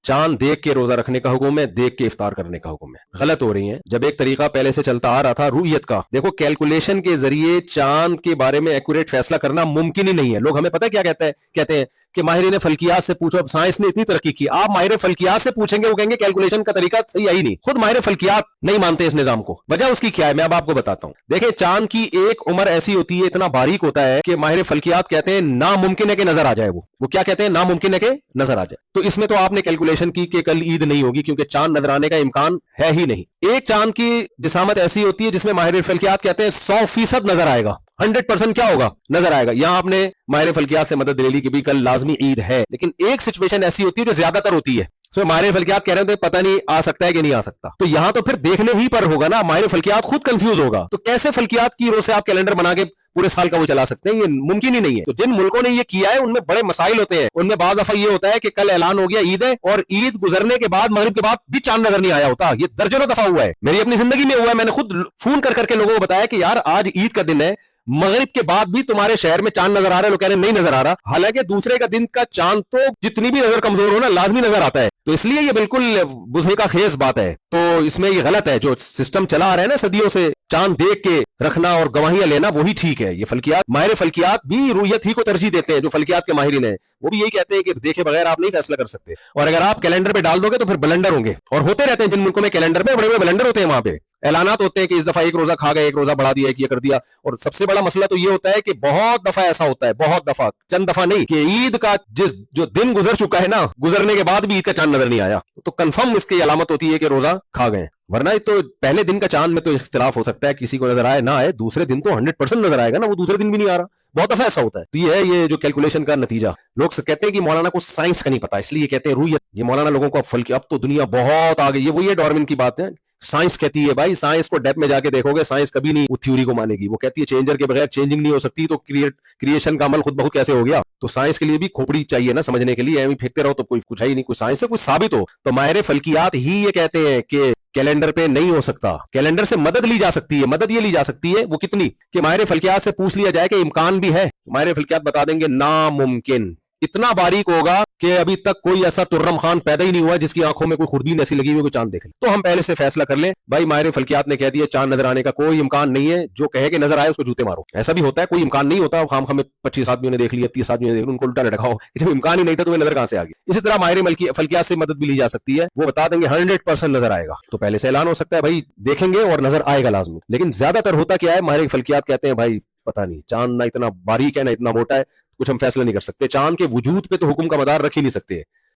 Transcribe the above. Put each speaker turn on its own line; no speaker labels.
चांद देख के रोजा रखने का हुक्म है, देख के इफ्तार करने का हुक्म है। गलत हो रही है। जब एक तरीका पहले से चलता आ रहा था रुयत का, देखो कैलकुलेशन के जरिए चांद के बारे में एक्यूरेट फैसला करना मुमकिन ही नहीं है। लोग हमें पता है क्या कहते हैं कि माहिरीन फल्कियात से पूछो। अब साइंस ने इतनी तरक्की की, आप माहिर फल्कियात से पूछेंगे वो कहेंगे कैलकुलेशन का तरीका सही है ही नहीं। खुद माहिर फल्कियात नहीं मानते इस निजाम को। वजह उसकी क्या है मैं अब आपको बताता हूं। देखिए चांद की एक उम्र ऐसी होती है, इतना बारीक होता है कि माहिर फल्कियात कहते हैं नामुमकिन है कि नजर आ जाए। वो क्या कहते हैं, नामुमकिन है कि नजर आ जाए। तो इसमें तो आपने कैलकुलेशन की कि कल ईद नहीं होगी, क्योंकि चांद नजर आने का इम्कान है ही नहीं। एक चांद की जिसामत ऐसी होती है जिसमें माहिर फल्कियात कहते हैं 100% नजर आएगा, 100% क्या होगा, नजर आएगा। यहां आपने माहिर फल्कियात से मदद ले ली कि भी कल लाजमी ईद है, लेकिन एक सिचुएशन ऐसी होती है जो ज्यादातर होती है। तो माहिर फल्कियात कह रहे थे पता नहीं आ सकता है कि नहीं आ सकता, तो यहां तो फिर देखने ही पर होगा ना। माहिर फल्कियात खुद कंफ्यूज होगा, तो कैसे फल्कियात की रोज से आप कैलेंडर बना के पूरे साल का वो चला सकते हैं, ये मुमकिन ही नहीं है। तो जिन मुल्कों ने ये किया है उनमें बड़े मसाइल होते हैं। उनमें बाज दफा ये होता है कि कल ऐलान हो गया ईद है और ईद गुजरने के बाद, मगरिब के बाद भी चांद नजर नहीं आया होता। ये दर्जनों दफा हुआ है, मेरी अपनी जिंदगी में हुआ है। मैंने खुद फोन कर करके लोगों को बताया कि यार आज ईद का दिन है, मगरिब के बाद भी तुम्हारे शहर में चांद नजर आ रहा है। लोग कह रहे हैं नहीं नजर आ रहा, हालांकि दूसरे का दिन का चांद तो जितनी भी नजर कमजोर हो ना लाजमी नजर आता है। तो इसलिए ये बिल्कुल बुझने का खेज बात है। तो इसमें ये गलत है जो सिस्टम चला आ रहा है ना सदियों से, चांद देख के रखना और गवाहियां लेना, वही ठीक है। ये फल्कियात, माहिर फल्कियात भी रुयत ही को तरजीह देते हैं। जो फल्कियात के माहिरीन है वो भी यही कहते हैं कि देखे बगैर आप नहीं फैसला कर सकते, और अगर आप कैलेंडर पे डाल दोगे तो फिर ब्लंडर होंगे। और होते रहते हैं जिन मुल्कों में कैलेंडर में बड़े बड़े ब्लंडर होते हैं, वहां पे ऐलानात होते हैं कि इस दफा एक रोजा खा गए, एक रोजा बढ़ा दिया, एक ये कर दिया। और सबसे बड़ा मसला तो ये होता है कि बहुत दफा ऐसा होता है, बहुत दफा, चंद दफा नहीं, कि ईद का जो दिन गुजर चुका है ना, गुजरने के बाद भी ईद का चांद नजर नहीं आया, तो कंफर्म इसकी अलामत होती है कि रोजा खा गए। वरना तो पहले दिन का चांद में तो इख्तिलाफ हो सकता है, किसी को नजर आए ना आए, दूसरे दिन तो 100% नजर आएगा ना, वो दूसरे दिन भी नहीं आ रहा। बहुत दफा ऐसा होता है। तो ये है ये जो कैलकुलेशन का नतीजा। लोग कहते हैं कि मौलाना को साइंस का नहीं पता, इसलिए कहते हैं रुयत। ये मौलाना लोगों को अब तो दुनिया बहुत आगे, ये वही है डार्विन की बात है। साइंस कहती है भाई, साइंस को डेप्थ में जाके देखोगे, साइंस कभी नहीं उस थ्योरी को मानेगी। वो कहती है चेंजर के बगैर चेंजिंग नहीं हो सकती, तो क्रिएशन का अमल खुद बहुत कैसे हो गया। तो साइंस के लिए भी खोपड़ी चाहिए ना समझने के लिए, ऐਵੇਂ फेंकते रहो तो कोई कुछ है ही नहीं, कुछ साइंस से कुछ साबित हो। तो माहिर फल्कियात ही ये कहते हैं कि कैलेंडर पे नहीं हो सकता। कैलेंडर से मदद ली जा सकती है, मदद ये ली जा सकती है, वो कितनी, कि माहिर फल्कियात से पूछ लिया जाए कि इम्कान भी है। माहिर फल्कियात बता देंगे नामुमकिन। इतना बारीक होगा कि अभी तक कोई ऐसा तुर्रम खान पैदा ही नहीं हुआ जिसकी आंखों में कोई खुर्दबीन ऐसी लगी हुई कोई चांद देख ले। तो हम पहले से फैसला कर लें भाई, माहिर फल्कियात ने कह दिया चांद नजर आने का कोई इम्कान नहीं है, जो कहे कि नजर आए उसको जूते मारो। ऐसा भी होता है, कोई इम्कान नहीं होता, खाम हमें 25 आदमियों ने देख लिया, 30 आदमियों ने देख लिया, उनको उल्टा लटकाओ, जब इम्कान ही नहीं था तो नजर कहां से आ गई। इसी तरह माहिर फल्कियात से मदद भी ली जा सकती है, वो बता देंगे 100% नजर आएगा। तो पहले से ऐलान हो सकता है भाई देखेंगे और नजर आएगा लाजमी। लेकिन ज्यादातर होता क्या है, माहिर फल्कियात कहते हैं भाई पता नहीं, चांद ना इतना बारीक है ना इतना मोटा है, कुछ हम फैसला नहीं कर सकते। चांद के वजूद पे तो हुक्म का मदार रख ही नहीं सकते।